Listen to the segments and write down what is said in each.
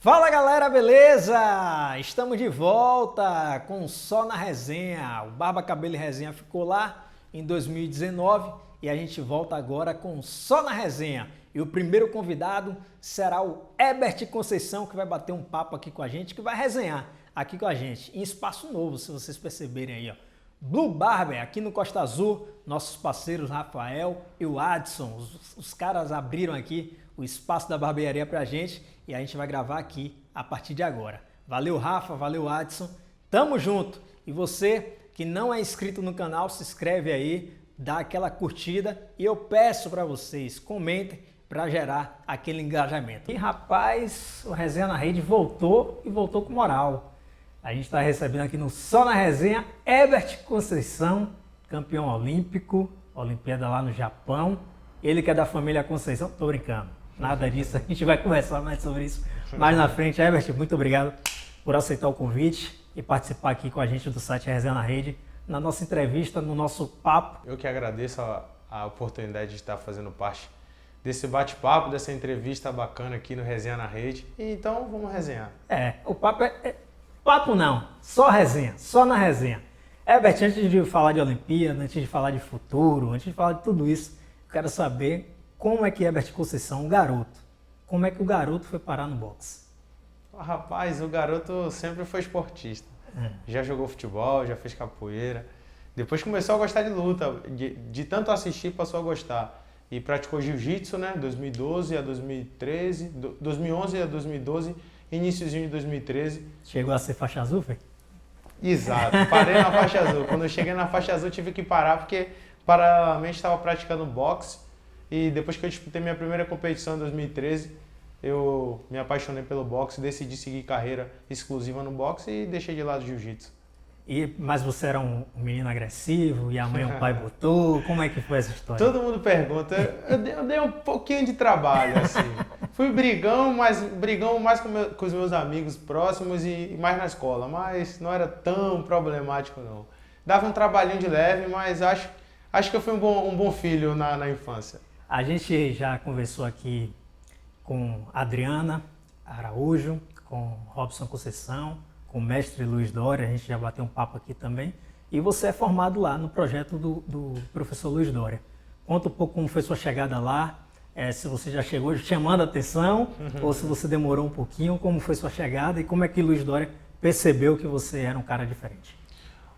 Fala galera, beleza? Estamos de volta com Só na Resenha. O Barba Cabelo e Resenha ficou lá em 2019 e a gente volta agora com Só na Resenha. E o primeiro convidado será o Herbert Conceição, que vai bater um papo aqui com a gente, que vai resenhar aqui com a gente em espaço novo, se vocês perceberem aí, ó. Blue Barber, aqui no Costa Azul, nossos parceiros Rafael e o Adson, os caras abriram aqui o espaço da barbearia pra gente e a gente vai gravar aqui a partir de agora. Valeu Rafa, valeu Adson, tamo junto! E você que não é inscrito no canal, se inscreve aí, dá aquela curtida e eu peço pra vocês, comentem pra gerar aquele engajamento. E rapaz, o Resenha na Rede voltou e voltou com moral. A gente está recebendo aqui no Só na Resenha, Herbert Conceição, campeão olímpico, Olimpíada lá no Japão. Ele que é da família Conceição, tô brincando, nada disso, a gente vai conversar mais sobre isso mais na frente. Herbert, muito obrigado por aceitar o convite e participar aqui com a gente do site Resenha na Rede, na nossa entrevista, no nosso papo. Eu que agradeço a oportunidade de estar fazendo parte desse bate-papo, dessa entrevista bacana aqui no Resenha na Rede. Então vamos resenhar. O papo Papo não, só resenha, só na resenha. Herbert, antes de falar de Olimpíada, antes de falar de futuro, antes de falar de tudo isso, eu quero saber como é que Herbert Conceição, um garoto, como é que o garoto foi parar no boxe? Rapaz, o garoto sempre foi esportista. Já jogou futebol, já fez capoeira. Depois começou a gostar de luta, de tanto assistir passou a gostar. E praticou jiu-jitsu, né, 2012 a 2013, 2011 a 2012, iniciozinho de 2013. Chegou a ser faixa azul, foi? Exato, parei na faixa azul. Quando eu cheguei na faixa azul tive que parar porque paralelamente estava praticando boxe. E depois que eu disputei minha primeira competição em 2013, eu me apaixonei pelo boxe, decidi seguir carreira exclusiva no boxe e deixei de lado o jiu-jitsu. Mas você era um menino agressivo e a mãe e o pai botou? Como é que foi essa história? Todo mundo pergunta. Eu dei um pouquinho de trabalho, assim. Fui brigão mais com os meus amigos próximos e mais na escola, mas não era tão problemático, não. Dava um trabalhinho de leve, mas acho que eu fui um bom filho na infância. A gente já conversou aqui com Adriana Araújo, com Robson Conceição, com o mestre Luiz Doria, a gente já bateu um papo aqui também. E você é formado lá no projeto do professor Luiz Doria. Conta um pouco como foi sua chegada lá, se você já chegou chamando a atenção, ou se você demorou um pouquinho, como foi sua chegada e como é que Luiz Doria percebeu que você era um cara diferente.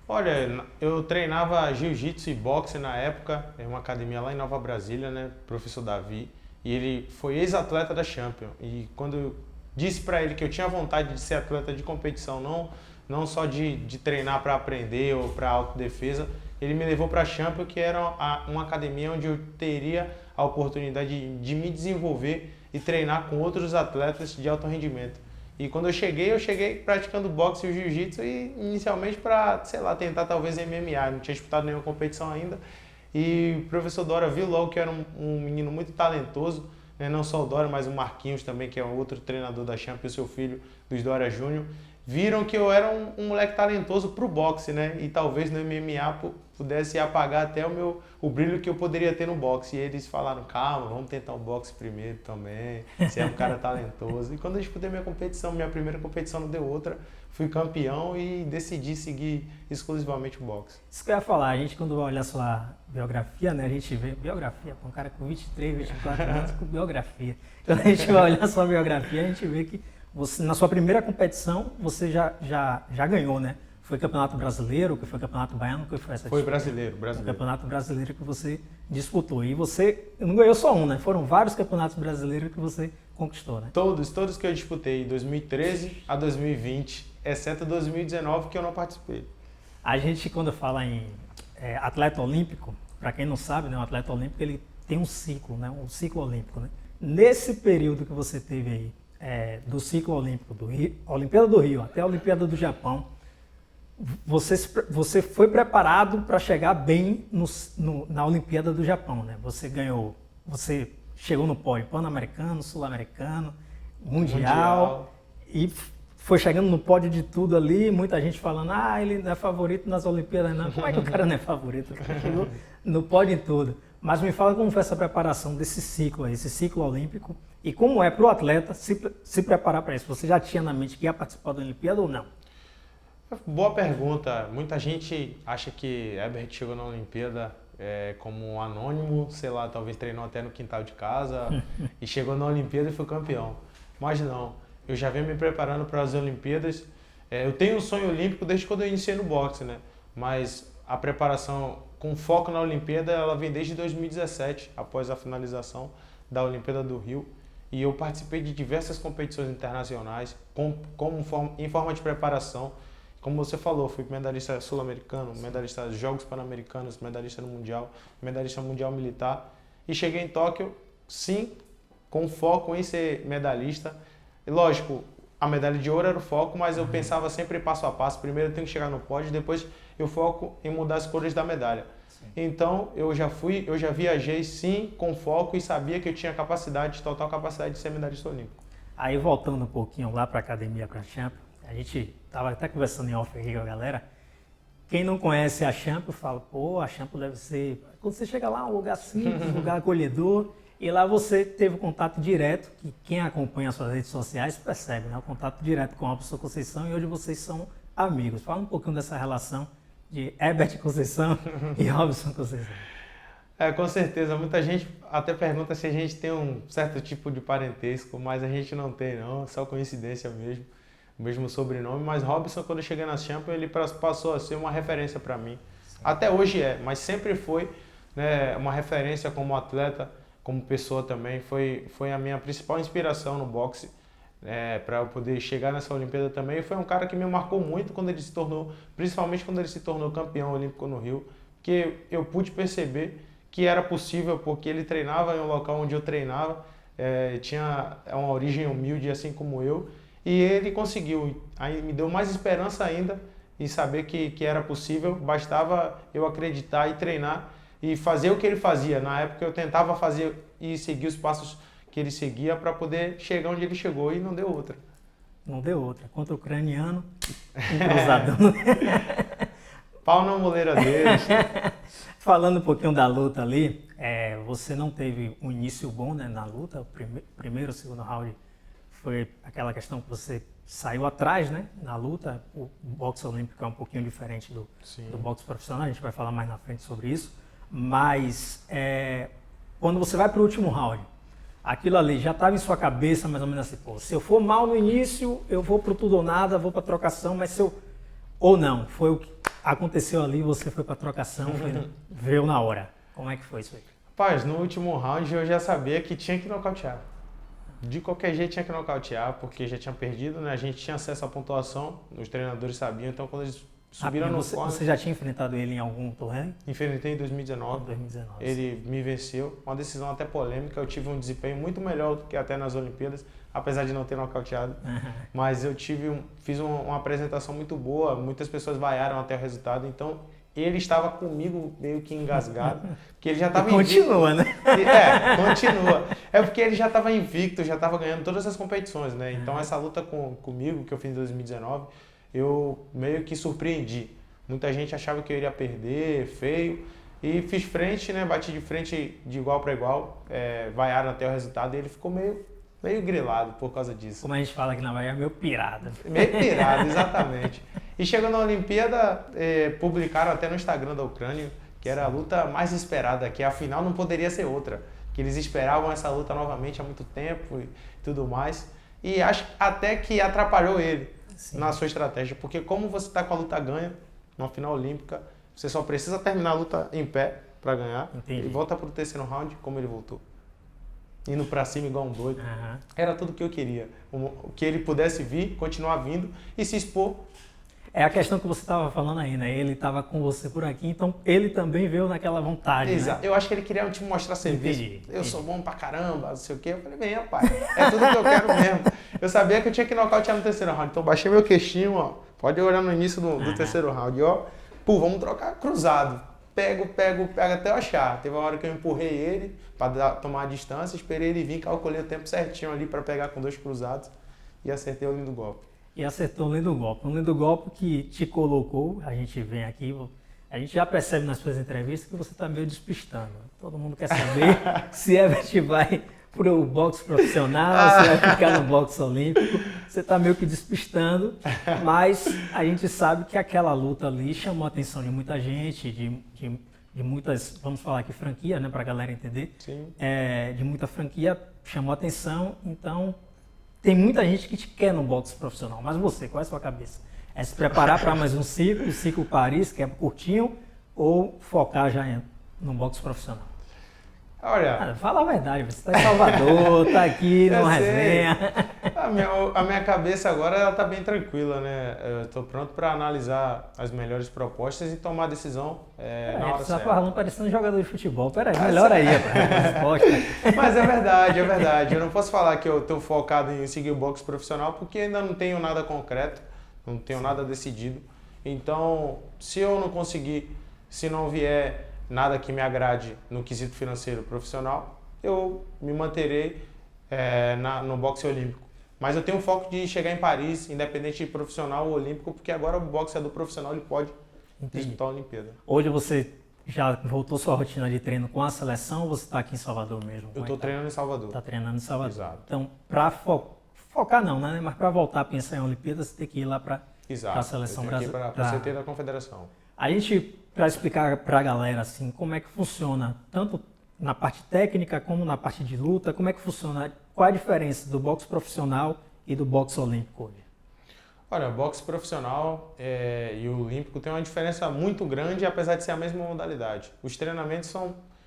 Olha, eu treinava jiu-jitsu e boxe na época, em uma academia lá em Nova Brasília, né, professor Davi, e ele foi ex-atleta da Champion. E quando eu disse para ele que eu tinha vontade de ser atleta de competição, não só de treinar para aprender ou para autodefesa, ele me levou para a Champion, que era uma academia onde eu teria a oportunidade de me desenvolver e treinar com outros atletas de alto rendimento. E quando eu cheguei praticando boxe e jiu-jitsu e inicialmente para, sei lá, tentar talvez MMA, eu não tinha disputado nenhuma competição ainda. E o professor Doria viu logo que eu era um menino muito talentoso, né? Não só o Doria, mas o Marquinhos também, que é outro treinador da Champions, seu filho, Luiz Doria Júnior. Viram que eu era um moleque talentoso pro boxe, né? E talvez no MMA pudesse apagar até o brilho que eu poderia ter no boxe. E eles falaram, calma, vamos tentar o boxe primeiro também, você é um cara talentoso. E quando eu disputei minha primeira competição não deu outra, fui campeão e decidi seguir exclusivamente o boxe. Isso que eu ia falar, a gente quando vai olhar sua biografia, né, a gente vê biografia, um cara com 23, 24 anos com biografia. Quando a gente vai olhar sua biografia, a gente vê que você, na sua primeira competição, você já ganhou, né? Foi Campeonato Brasileiro, que foi Campeonato Baiano, que foi essa? Foi brasileiro. Foi o Campeonato Brasileiro que você disputou. E você não ganhou só um, né? Foram vários campeonatos brasileiros que você conquistou, né? Todos que eu disputei, 2013 a 2020, exceto 2019 que eu não participei. A gente, quando fala em atleta olímpico, para quem não sabe, né, o atleta olímpico ele tem um ciclo, né? Um ciclo olímpico, né? Nesse período que você teve aí, do ciclo olímpico do Rio, Olimpíada do Rio até a Olimpíada do Japão, você foi preparado para chegar bem na Olimpíada do Japão, né? Você chegou no pódio pan-americano, sul-americano, mundial e foi chegando no pódio de tudo ali, muita gente falando, ele não é favorito nas Olimpíadas não. Como é que o cara não é favorito? O cara chegou no pódio em tudo. Mas me fala como foi essa preparação desse ciclo aí, esse ciclo olímpico, e como é para o atleta se preparar para isso. Você já tinha na mente que ia participar da Olimpíada ou não? Boa pergunta. Muita gente acha que Herbert chegou na Olimpíada como um anônimo, sei lá, talvez treinou até no quintal de casa e chegou na Olimpíada e foi campeão. Mas não, eu já venho me preparando para as Olimpíadas. Eu tenho um sonho olímpico desde quando eu iniciei no boxe, né? Mas a preparação com foco na Olimpíada, ela vem desde 2017, após a finalização da Olimpíada do Rio. E eu participei de diversas competições internacionais em forma de preparação. Como você falou, fui medalhista sul-americano, medalhista dos Jogos Pan-Americanos, medalhista no Mundial, medalhista mundial militar. E cheguei em Tóquio, sim, com foco em ser medalhista. E, lógico, a medalha de ouro era o foco, mas eu pensava sempre passo a passo. Primeiro eu tenho que chegar no pódio, depois eu foco em mudar as cores da medalha. Sim. Então eu já viajei sim com foco e sabia que eu tinha total capacidade de ser medalhista olímpico. Aí voltando um pouquinho lá para a academia, para a Champions, a gente estava até conversando em off aqui com a galera. Quem não conhece a Champions fala, pô, a Champions deve ser... Quando você chega lá, um lugar simples, um lugar acolhedor, e lá você teve contato direto, que quem acompanha as suas redes sociais percebe, né? O contato direto com a Robson Conceição, e hoje vocês são amigos. Fala um pouquinho dessa relação de Herbert Conceição e Robson Conceição. Com certeza. Muita gente até pergunta se a gente tem um certo tipo de parentesco, mas a gente não tem não, é só coincidência mesmo, o mesmo sobrenome. Mas Robson, quando eu cheguei na Champions, ele passou a ser uma referência para mim. Sim. Até hoje mas sempre foi, né, uma referência como atleta, como pessoa também. Foi a minha principal inspiração no boxe, para eu poder chegar nessa Olimpíada também. E foi um cara que me marcou muito quando ele se tornou, principalmente quando ele se tornou campeão olímpico no Rio, que eu pude perceber que era possível, porque ele treinava em um local onde eu treinava, tinha uma origem humilde assim como eu, e ele conseguiu. Aí me deu mais esperança ainda em saber que era possível, bastava eu acreditar e treinar e fazer o que ele fazia. Na época eu tentava fazer e seguir os passos que ele seguia para poder chegar onde ele chegou, e não deu outra. Não deu outra. Contra o ucraniano, cruzadão. Pau na moleira deles. Falando um pouquinho da luta ali, você não teve um início bom, né, na luta. O primeiro, segundo round foi aquela questão que você saiu atrás, né, na luta. O boxe olímpico é um pouquinho diferente do boxe profissional, a gente vai falar mais na frente sobre isso. Mas quando você vai para o último round, aquilo ali já estava em sua cabeça mais ou menos assim, pô, se eu for mal no início, eu vou pro tudo ou nada, vou pra trocação, mas se eu... Ou não, foi o que aconteceu ali, você foi pra trocação, veio na hora. Como é que foi isso aí? Rapaz, no último round eu já sabia que tinha que nocautear. De qualquer jeito tinha que nocautear, porque já tinha perdido, né? A gente tinha acesso à pontuação, os treinadores sabiam, então quando eles subiram no corner... Você já tinha enfrentado ele em algum torneio? Enfrentei em 2019. Ele me venceu. Uma decisão até polêmica. Eu tive um desempenho muito melhor do que até nas Olimpíadas, apesar de não ter nocauteado. Mas eu fiz uma apresentação muito boa. Muitas pessoas vaiaram até o resultado. Então, ele estava comigo meio que engasgado. Porque ele já estava invicto. Continua, né? Continua. É porque ele já estava invicto, já estava ganhando todas as competições, né? Então, essa luta comigo, que eu fiz em 2019... eu meio que surpreendi. Muita gente achava que eu iria perder, feio, e fiz frente, né? Bati de frente de igual para igual, vaiaram até o resultado, e ele ficou meio grilado por causa disso. Como a gente fala aqui na Bahia, meio pirado. Meio pirado, exatamente. E chegou na Olimpíada, publicaram até no Instagram da Ucrânia, que era a luta mais esperada, que afinal não poderia ser outra, que eles esperavam essa luta novamente há muito tempo e tudo mais, e acho até que atrapalhou ele. Sim. Na sua estratégia, porque como você está com a luta ganha, numa final olímpica, você só precisa terminar a luta em pé para ganhar. Entendi. E volta para o terceiro round como ele voltou. Indo para cima igual um doido. Era tudo o que eu queria. Que ele pudesse vir, continuar vindo e se expor. É a questão que você estava falando aí, né? Ele estava com você por aqui, então ele também veio naquela vontade. Exato. Né? Eu acho que ele queria te mostrar serviço. Eu sou bom pra caramba, não sei o quê. Eu falei, bem, rapaz, é tudo que eu quero mesmo. Eu sabia que eu tinha que nocautear no terceiro round, então baixei meu queixinho, ó. Pode olhar no início do terceiro round, ó. Pô, vamos trocar cruzado. Pego até eu achar. Teve uma hora que eu empurrei ele para tomar a distância, esperei ele vir, calculei o tempo certinho ali para pegar com 2 cruzados e acertei o lindo golpe. E acertou o lindo golpe. Um lindo golpe que te colocou, a gente vem aqui, A gente já percebe nas suas entrevistas que você está meio despistando. Todo mundo quer saber se Herbert vai para o boxe profissional, se vai ficar no boxe olímpico. Você está meio que despistando, mas a gente sabe que aquela luta ali chamou a atenção de muita gente, de muitas, vamos falar aqui, franquias, né, para a galera entender. Sim. De muita franquia, chamou a atenção. Então, tem muita gente que te quer no boxe profissional. Mas você, qual é a sua cabeça? É se preparar para mais um ciclo, o ciclo Paris, que é curtinho, ou focar já no boxe profissional? Olha, Fala a verdade, você está em Salvador, está aqui eu numa sei. resenha. A minha cabeça agora ela tá bem tranquila, né? Eu tô pronto para analisar as melhores propostas e tomar a decisão na hora Você certa. está falando parecendo um jogador de futebol. Peraí, melhor aí, resposta. Mas é verdade, é verdade. Eu não posso falar que eu tô focado em seguir o boxe profissional porque ainda não tenho nada concreto, não tenho nada decidido. Então, se eu não conseguir, se não vier nada que me agrade no quesito financeiro profissional, eu me manterei no boxe olímpico. Mas eu tenho um foco de chegar em Paris, independente de profissional ou olímpico, porque agora o boxeador profissional ele pode disputar a Olimpíada. Hoje você já voltou sua rotina de treino com a seleção ou você está aqui em Salvador mesmo? Eu estou treinando em Salvador. Está treinando em Salvador. Exato. Então, para focar não, né? Mas para voltar a pensar em Olimpíadas, você tem que ir lá para a seleção brasileira. Para o CT da Confederação. A gente, para explicar para a galera assim, como é que funciona, tanto na parte técnica como na parte de luta, como é que funciona, qual a diferença do boxe profissional e do boxe olímpico hoje? Olha, o boxe profissional e o olímpico tem uma diferença muito grande, apesar de ser a mesma modalidade. Os treinamentos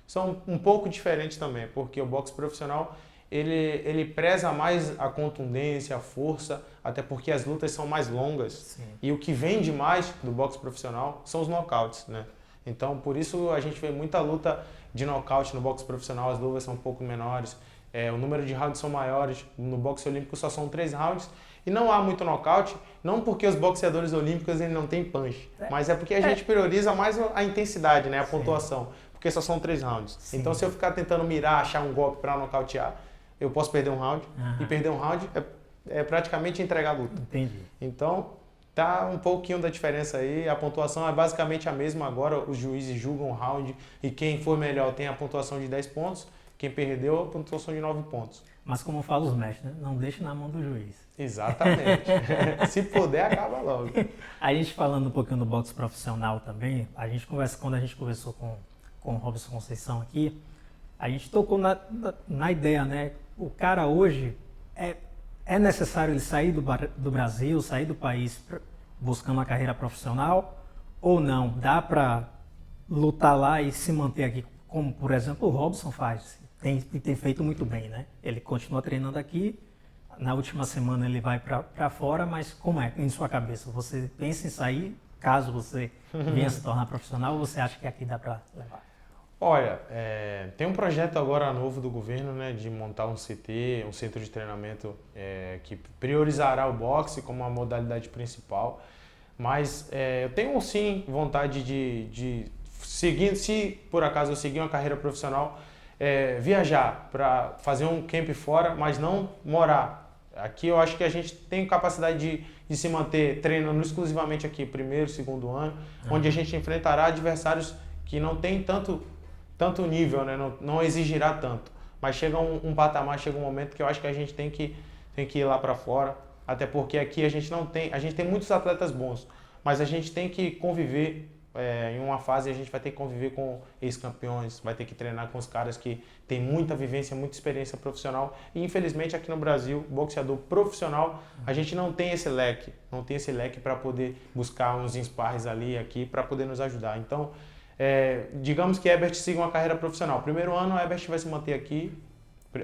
são um pouco diferentes também, porque o boxe profissional ele preza mais a contundência, a força, até porque as lutas são mais longas. Sim. E o que vende mais do boxe profissional são os nocautes, né? Então, por isso a gente vê muita luta de nocaute no boxe profissional, as luvas são um pouco menores, o número de rounds são maiores, no boxe olímpico só são 3 rounds, e não há muito nocaute, não porque os boxeadores olímpicos eles não têm punch, mas é porque a gente prioriza mais a intensidade, né, a pontuação, porque só são 3 rounds. Sim. Então, se eu ficar tentando mirar, achar um golpe para nocautear, eu posso perder um round, e perder um round é praticamente entregar a luta. Entendi. Então, tá um pouquinho da diferença aí, a pontuação é basicamente a mesma agora, os juízes julgam o round e quem for melhor tem a pontuação de 10 pontos, quem perdeu a pontuação de 9 pontos. Mas como falam os mestres, né? Não deixe na mão do juiz. Exatamente. Se puder, acaba logo. A gente falando um pouquinho do boxe profissional também, quando a gente conversou com o Robson Conceição aqui, a gente tocou na ideia, né? O cara hoje é necessário ele sair do Brasil, sair do país buscando uma carreira profissional ou não? Dá para lutar lá e se manter aqui, como por exemplo o Robson faz, tem feito muito bem, né? Ele continua treinando aqui, na última semana ele vai para fora, mas como é em sua cabeça? Você pensa em sair, caso você venha se tornar profissional, ou você acha que aqui dá para levar? Olha, tem um projeto agora novo do governo, né, de montar um CT, um centro de treinamento que priorizará o boxe como a modalidade principal, mas eu tenho sim vontade de seguir, se por acaso eu seguir uma carreira profissional, viajar para fazer um camp fora, mas não morar. Aqui eu acho que a gente tem capacidade de se manter treinando exclusivamente aqui, primeiro, segundo ano, onde a gente enfrentará adversários que não tem tanto nível, né? Não exigirá tanto. Mas chega um patamar, chega um momento que eu acho que a gente tem que ir lá para fora, até porque aqui a gente tem muitos atletas bons, mas a gente tem que conviver, em uma fase a gente vai ter que conviver com ex-campeões, vai ter que treinar com os caras que têm muita vivência, muita experiência profissional, e infelizmente aqui no Brasil, boxeador profissional, a gente não tem esse leque para poder buscar uns sparrings ali, aqui, para poder nos ajudar. Então, digamos que Herbert siga uma carreira profissional. Primeiro ano, Herbert vai se manter aqui,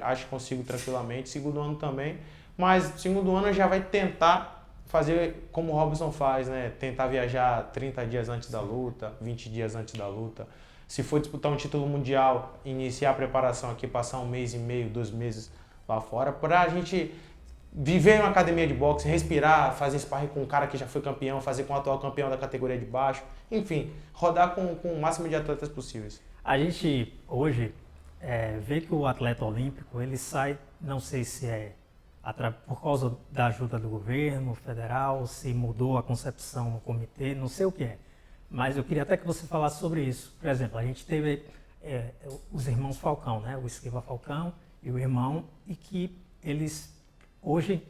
acho que consigo tranquilamente. Segundo ano também, mas segundo ano já vai tentar fazer como o Robson faz, né? Tentar viajar 30 dias antes da luta, 20 dias antes da luta. Se for disputar um título mundial, iniciar a preparação aqui, passar 1 mês e meio, 2 meses lá fora, para a gente viver em uma academia de boxe, respirar, fazer sparring com um cara que já foi campeão, fazer com o atual campeão da categoria de baixo, enfim, rodar com o máximo de atletas possíveis. A gente hoje vê que o atleta olímpico, ele sai, não sei se por causa da ajuda do governo federal, se mudou a concepção no comitê, não sei o que é, Mas eu queria até que você falasse sobre isso. Por exemplo, a gente teve os irmãos Falcão, né? O Esquiva Falcão e o irmão, e que eles hoje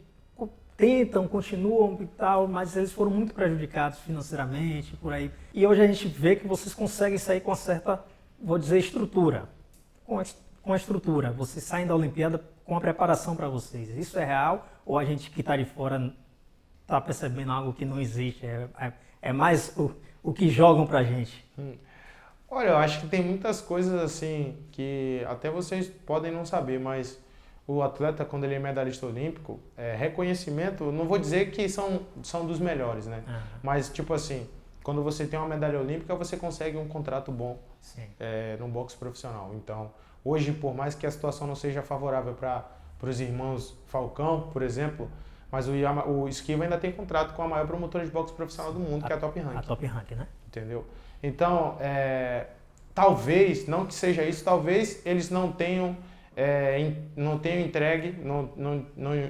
tentam, continuam e tal, mas eles foram muito prejudicados financeiramente, por aí. E hoje a gente vê que vocês conseguem sair com uma certa, vou dizer, estrutura. Com a estrutura, vocês saem da Olimpíada com a preparação para vocês. Isso é real ou a gente que está de fora está percebendo algo que não existe? É mais o que jogam para a gente? Olha, eu acho que tem muitas coisas assim que até vocês podem não saber, mas o atleta, quando ele é medalhista olímpico, reconhecimento, não vou dizer que são dos melhores, né? Uhum. Mas, tipo assim, quando você tem uma medalha olímpica, você consegue um contrato bom no boxe profissional. Então, hoje, por mais que a situação não seja favorável para os irmãos Falcão, por exemplo, mas o Esquiva ainda tem contrato com a maior promotora de boxe profissional do mundo, que é a Top Rank. A Top Rank, né? Entendeu? Então, talvez, não que seja isso, talvez eles não tenham entregue,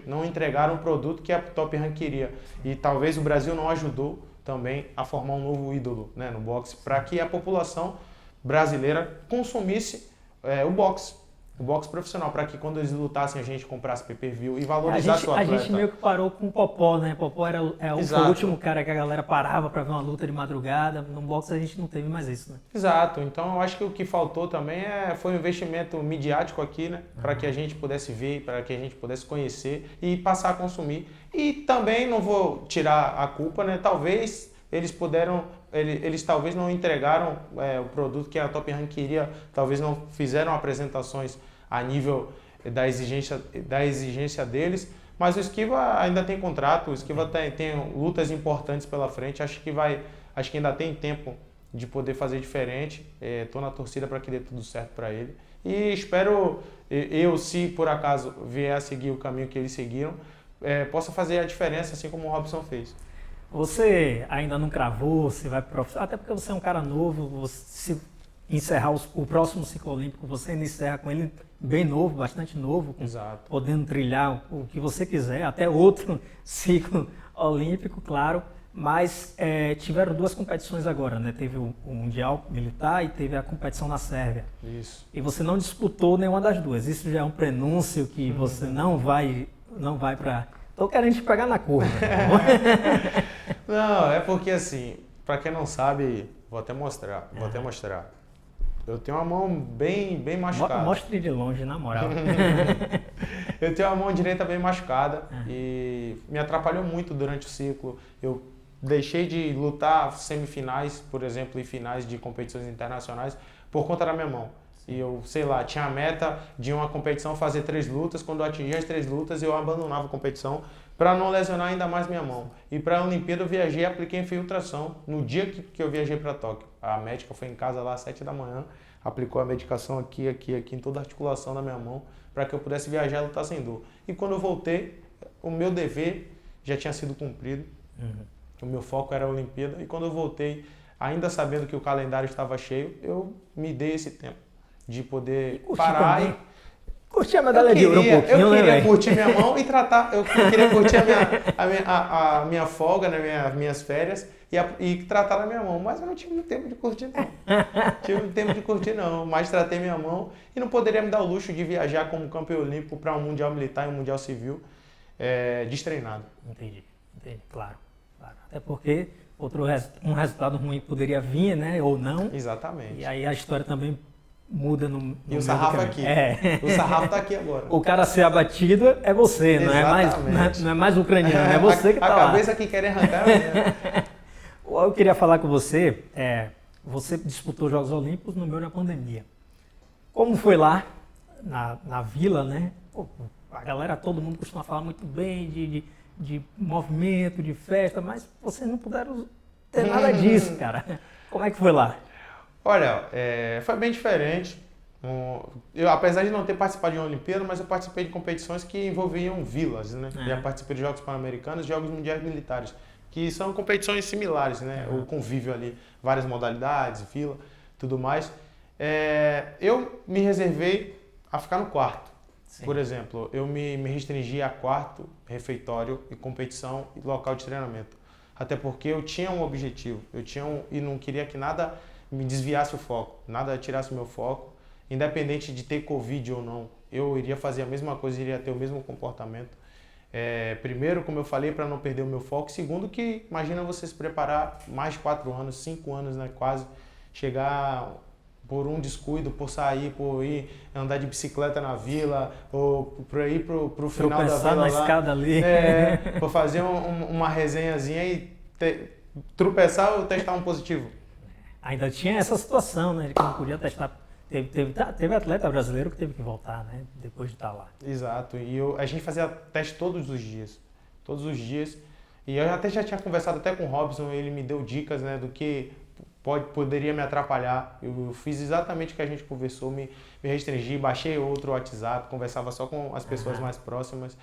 não entregaram o produto que a Top Rank queria. E talvez o Brasil não ajudou também a formar um novo ídolo, né, no boxe, para que a população brasileira consumisse o boxe profissional, para que quando eles lutassem a gente comprasse pay-per-view e valorizasse o atleta. A gente meio que parou com o Popó, né? Popó foi o último cara que a galera parava para ver uma luta de madrugada. No boxe a gente não teve mais isso, né? Exato. Então eu acho que o que faltou também foi um investimento midiático aqui, né? Para que a gente pudesse ver, para que a gente pudesse conhecer e passar a consumir. E também não vou tirar a culpa, né? Talvez eles talvez não entregaram o produto que a Top Rank queria, talvez não fizeram apresentações a nível da exigência deles, mas o Esquiva ainda tem contrato, o Esquiva tem lutas importantes pela frente, acho que ainda tem tempo de poder fazer diferente, estou na torcida para que dê tudo certo para ele e espero, se por acaso vier a seguir o caminho que eles seguiram, possa fazer a diferença assim como o Robson fez. Você ainda não cravou, você vai pro profissional, até porque você é um cara novo, se encerrar o próximo ciclo olímpico, você ainda encerra com ele bem novo, bastante novo, podendo trilhar o que você quiser, até outro ciclo olímpico, claro, mas tiveram duas competições agora, né? Teve o Mundial Militar e teve a competição na Sérvia. Isso. E você não disputou nenhuma das duas, isso já é um prenúncio que você não vai para... Tô querendo te pegar na curva. Não, é porque assim, para quem não sabe, vou até mostrar. Eu tenho uma mão bem machucada. Mostre de longe, na moral. Eu tenho a mão direita bem machucada e me atrapalhou muito durante o ciclo. Eu deixei de lutar semifinais, por exemplo, e finais de competições internacionais por conta da minha mão. E eu, tinha a meta de uma competição fazer 3 lutas. Quando eu atingia as 3 lutas, eu abandonava a competição para não lesionar ainda mais minha mão. E para a Olimpíada eu viajei e apliquei infiltração no dia que eu viajei para Tóquio. A médica foi em casa lá às 7 da manhã, aplicou a medicação aqui, em toda a articulação da minha mão, para que eu pudesse viajar e lutar sem dor. E quando eu voltei, o meu dever já tinha sido cumprido. O meu foco era a Olimpíada. E quando eu voltei, ainda sabendo que o calendário estava cheio, eu me dei esse tempo de poder parar e curtir a medalha de ouro um pouquinho, né? Eu queria curtir minha mão e tratar, eu queria curtir a minha folga, né, minhas férias e tratar a minha mão, mas eu não tive muito tempo de curtir não. Mas tratei minha mão e não poderia me dar o luxo de viajar como campeão olímpico para um mundial militar e um mundial civil destreinado. Entendi, claro. Até porque um resultado ruim poderia vir, né, ou não. Exatamente. E aí a história também muda no e o sarrafo aqui. O sarrafo está aqui agora. O cara ser abatido é você, não é mais ucraniano, é você que está lá. A cabeça que quer arrancar é Eu queria falar com você, você disputou os Jogos Olímpicos no meio da pandemia. Como foi lá, na vila, né? A galera, todo mundo costuma falar muito bem de movimento, de festa, mas vocês não puderam ter nada disso, cara. Como é que foi lá? Olha, foi bem diferente. Eu, apesar de não ter participado de uma Olimpíada, mas eu participei de competições que envolviam vilas, né? Já participei de Jogos Pan-Americanos e Jogos Mundiais Militares, que são competições similares, né? O convívio ali, várias modalidades, vila, tudo mais. Eu me reservei a ficar no quarto. Sim. Por exemplo, eu me restringi a quarto, refeitório e competição e local de treinamento. até porque eu tinha um objetivo, e não queria que nada me desviasse o foco, nada tirasse o meu foco, independente de ter Covid ou não, eu iria fazer a mesma coisa, iria ter o mesmo comportamento. Primeiro, como eu falei, para não perder o meu foco. Segundo, que imagina você se preparar mais de 4 anos, 5 anos, né, quase, chegar por um descuido, por sair, por ir andar de bicicleta na vila, ou por ir pro final da vila na lá, escada ali. por fazer uma resenhazinha e tropeçar ou testar um positivo. Ainda tinha essa situação, né, de que não podia testar. Teve atleta brasileiro que teve que voltar, né, depois de estar lá. Exato, e a gente fazia teste todos os dias, e eu até já tinha conversado até com o Robson, ele me deu dicas, né, do que poderia me atrapalhar. Eu fiz exatamente o que a gente conversou, me restringi, baixei outro WhatsApp, conversava só com as pessoas mais próximas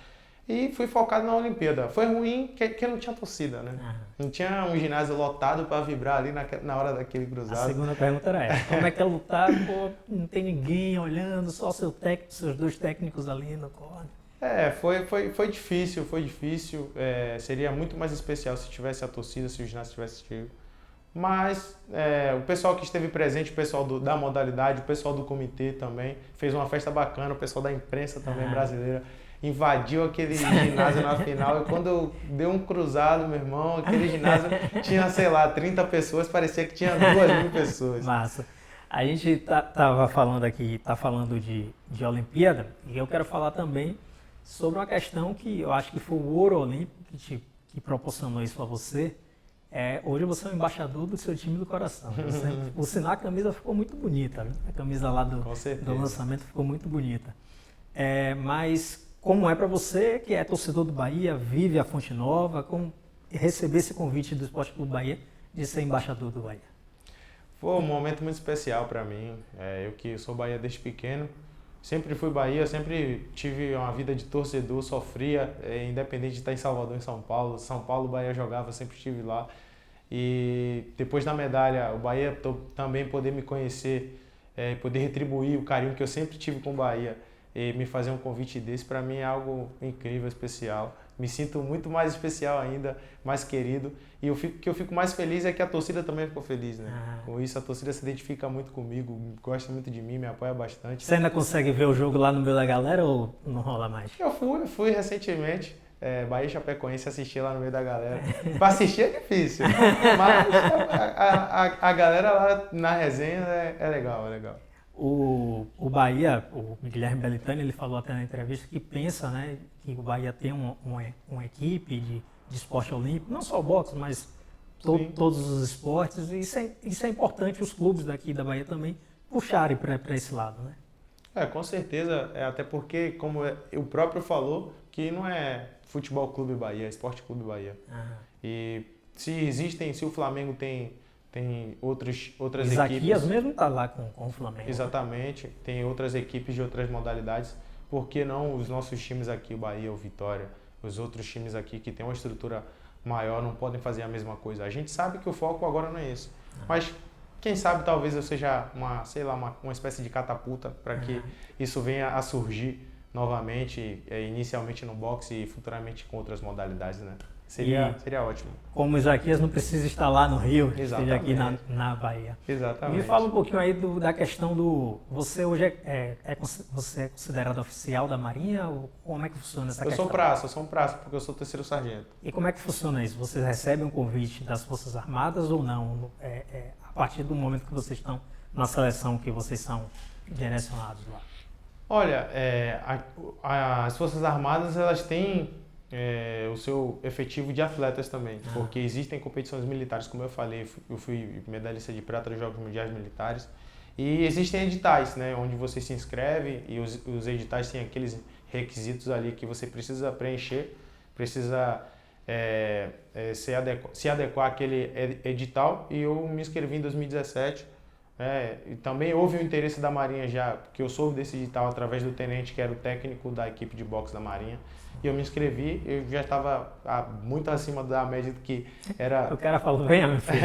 e fui focado na Olimpíada. Foi ruim que não tinha torcida, né? Não tinha um ginásio lotado para vibrar ali na hora daquele cruzado. A segunda pergunta era essa: como é que é lutar? Pô, não tem ninguém olhando, só seus 2 técnicos ali no corner. Foi difícil. Seria muito mais especial se tivesse a torcida, se o ginásio tivesse cheio. Mas o pessoal que esteve presente, o pessoal da modalidade, o pessoal do comitê também, fez uma festa bacana, o pessoal da imprensa também brasileira invadiu aquele ginásio na final, e quando eu dei um cruzado, meu irmão, aquele ginásio tinha, sei lá, 30 pessoas, parecia que tinha 2.000 pessoas. Massa. A gente tá falando de Olimpíada, e eu quero falar também sobre uma questão que eu acho que foi o ouro olímpico que proporcionou isso a você. Hoje você é o embaixador do seu time do coração. Por sinal, a camisa ficou muito bonita, viu? A camisa lá do lançamento ficou muito bonita. Mas como é para você, que é torcedor do Bahia, vive a Fonte Nova, como receber esse convite do Esporte Clube Bahia de ser embaixador do Bahia? Foi um momento muito especial para mim. Eu que sou Bahia desde pequeno, sempre fui Bahia, sempre tive uma vida de torcedor, sofria, independente de estar em Salvador, em São Paulo. São Paulo, o Bahia jogava, sempre estive lá. E depois da medalha, o Bahia também poder me conhecer, poder retribuir o carinho que eu sempre tive com o Bahia, e me fazer um convite desse, para mim é algo incrível, especial. Me sinto muito mais especial ainda, mais querido. E o que eu fico mais feliz é que a torcida também ficou feliz, né? Com isso, a torcida se identifica muito comigo, gosta muito de mim, me apoia bastante. Você ainda consegue ver o jogo lá no meio da galera ou não rola mais? Eu fui recentemente, Bahia e Chapecoense, assistir lá no meio da galera. Para assistir é difícil, mas a galera lá na resenha é legal, é legal. O Bahia, o Guilherme Belitani, ele falou até na entrevista que pensa, né, que o Bahia tem uma equipe de esporte olímpico, não só o boxe, mas todos os esportes, e isso é importante os clubes daqui da Bahia também puxarem para esse lado, né? Com certeza, até porque, como o próprio falou, que não é Futebol Clube Bahia, é Esporte Clube Bahia. E se o Flamengo tem outras equipes. Isaquias mesmo está lá com o Flamengo. Exatamente, tem outras equipes de outras modalidades. Por que não os nossos times aqui, o Bahia, o Vitória, os outros times aqui que tem uma estrutura maior não podem fazer a mesma coisa? A gente sabe que o foco agora não é esse. Mas quem sabe talvez eu seja uma espécie de catapulta para que isso venha a surgir novamente, inicialmente no boxe e futuramente com outras modalidades, né? Seria ótimo. Como o Isaquias não precisa estar lá no Rio, esteja aqui na Bahia. Exatamente. Me fala um pouquinho aí da questão do... Você hoje você é considerado oficial da Marinha? Ou como é que funciona essa questão? Eu sou um praça, porque eu sou terceiro sargento. E como é que funciona isso? Vocês recebem um convite das Forças Armadas ou não? A partir do momento que vocês estão na seleção, que vocês são direcionados lá? Olha, as Forças Armadas, elas têm o seu efetivo de atletas também, porque existem competições militares, como eu falei, eu fui medalhista de prata dos Jogos Mundiais Militares, e existem editais, né, onde você se inscreve, e os editais têm aqueles requisitos ali que você precisa preencher, precisa se adequar àquele edital, e eu me inscrevi em 2017. E também houve o interesse da Marinha já, porque eu soube desse edital através do tenente, que era o técnico da equipe de boxe da Marinha. E eu me inscrevi, eu já estava muito acima da média do que era... O cara falou, venha, meu filho.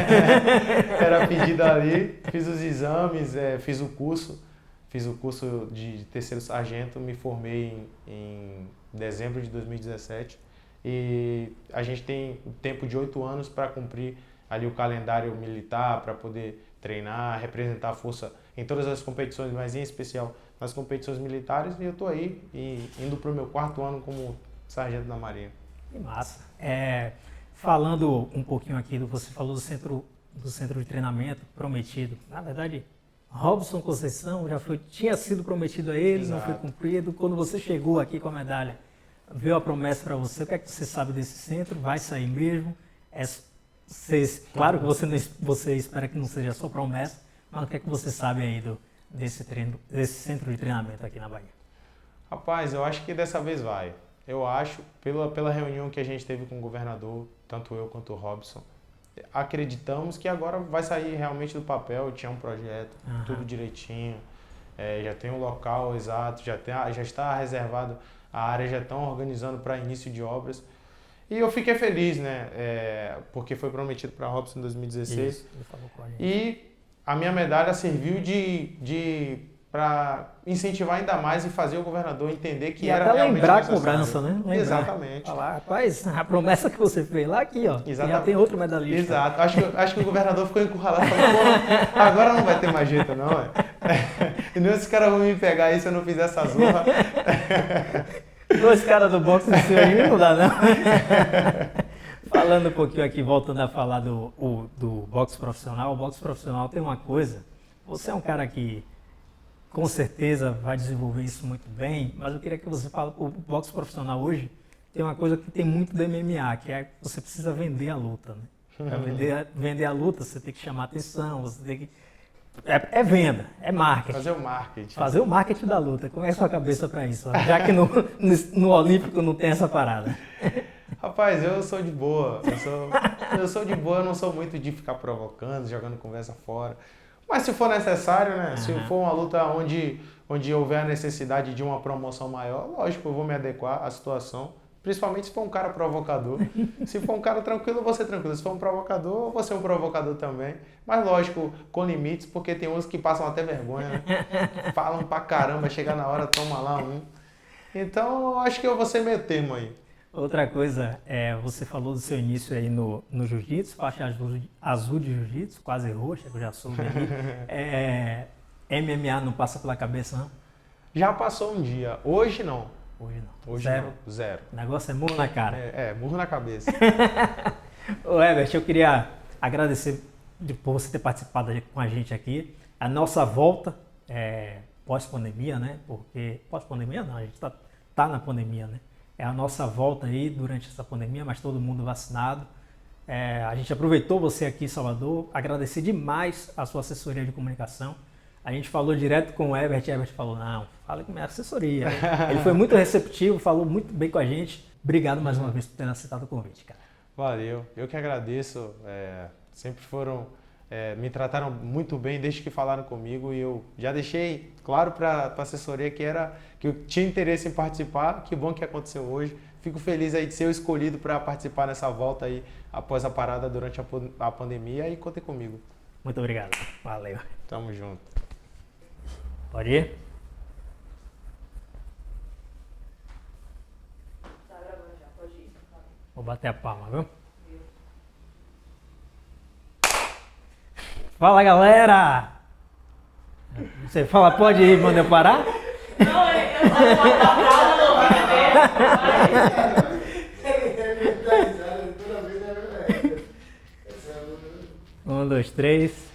Era pedido ali, fiz os exames, fiz o curso de terceiro sargento, me formei em dezembro de 2017 e a gente tem um tempo de 8 anos para cumprir ali o calendário militar, para poder treinar, representar a força em todas as competições, mas em especial nas competições militares, e eu estou aí e indo para o meu 4º ano como sargento da Marinha. Que massa. Falando um pouquinho aqui, você falou do centro de treinamento prometido. Na verdade, Robson Conceição tinha sido prometido a ele, Exato. não foi cumprido. Quando você chegou aqui com a medalha, veio a promessa para você. O que é que você sabe desse centro? Vai sair mesmo? Claro que você espera que não seja só promessa, mas o que é que você sabe aí desse centro de treinamento aqui na Bahia? Rapaz, eu acho que dessa vez vai. Eu acho, pela reunião que a gente teve com o governador, tanto eu quanto o Robson, acreditamos que agora vai sair realmente do papel. Tinha um projeto, tudo direitinho, já tem o local exato, já está reservado, a área já estão organizando para início de obras. E eu fiquei feliz, né? Porque foi prometido para Robson em 2016. Isso, ele falou com a gente. E a minha medalha serviu para incentivar ainda mais e fazer o governador entender que era realmente lembrar a necessário. cobrança, né? Lembrar. Exatamente. Falar, rapaz, a promessa que você fez lá aqui, ó. Exatamente. Já tem outro medalhista. Exato. Acho que o governador ficou encurralado. Falou, agora não vai ter mais jeito, não. E não, esses caras vão me pegar aí se eu não fizer essa zorra. 2 caras do boxe no seu aí não dá, não. Falando um pouquinho aqui, voltando a falar do boxe profissional. O boxe profissional tem uma coisa. Você é um cara que com certeza vai desenvolver isso muito bem, mas eu queria que você fale, o boxe profissional hoje tem uma coisa que tem muito do MMA, que é que você precisa vender a luta, né? Para vender a luta, você tem que chamar atenção, você tem que... É venda, é marketing. Fazer o marketing. Fazer o marketing da luta. Como é a sua cabeça para isso? Já que no Olímpico não tem essa parada. Rapaz, eu sou de boa. Eu sou de boa, eu não sou muito de ficar provocando, jogando conversa fora. Mas se for necessário, né? Se for uma luta onde houver a necessidade de uma promoção maior, lógico, eu vou me adequar à situação. Principalmente se for um cara provocador. Se for um cara tranquilo, eu vou ser tranquilo. Se for um provocador, eu vou ser um provocador também. Mas lógico, com limites, porque tem uns que passam até vergonha, né? Falam pra caramba, chega na hora, toma lá um. Então, eu acho que eu vou ser meio termo aí. Outra coisa, você falou do seu início aí no jiu-jitsu, faixa azul de jiu-jitsu, quase roxa, que eu já soube aí. MMA não passa pela cabeça, não? Já passou um dia. Hoje não. Hoje não. Hoje Zero. não. Zero. O negócio é murro na cara. Murro na cabeça. Ô Herbert, eu queria agradecer por você ter participado com a gente aqui. A nossa volta pós-pandemia, né? Porque pós-pandemia não, a gente tá na pandemia, né? É a nossa volta aí durante essa pandemia, mas todo mundo vacinado. A gente aproveitou você aqui em Salvador, agradecer demais a sua assessoria de comunicação. A gente falou direto com o Herbert falou, não, fala com minha assessoria. Ele foi muito receptivo, falou muito bem com a gente. Obrigado mais uma vez por ter aceitado o convite, cara. Valeu, eu que agradeço. Sempre me trataram muito bem desde que falaram comigo e eu já deixei claro para a assessoria que eu tinha interesse em participar. Que bom que aconteceu hoje. Fico feliz aí de ser o escolhido para participar nessa volta aí após a parada durante a pandemia e contem comigo. Muito obrigado. Valeu. Tamo junto. Pode ir? Tá gravando já, pode ir. Vou bater a palma, viu? Fala, galera! Você fala, pode ir, manda eu parar? Não, eu vou botar a palma, não vai. 1, 2, 3.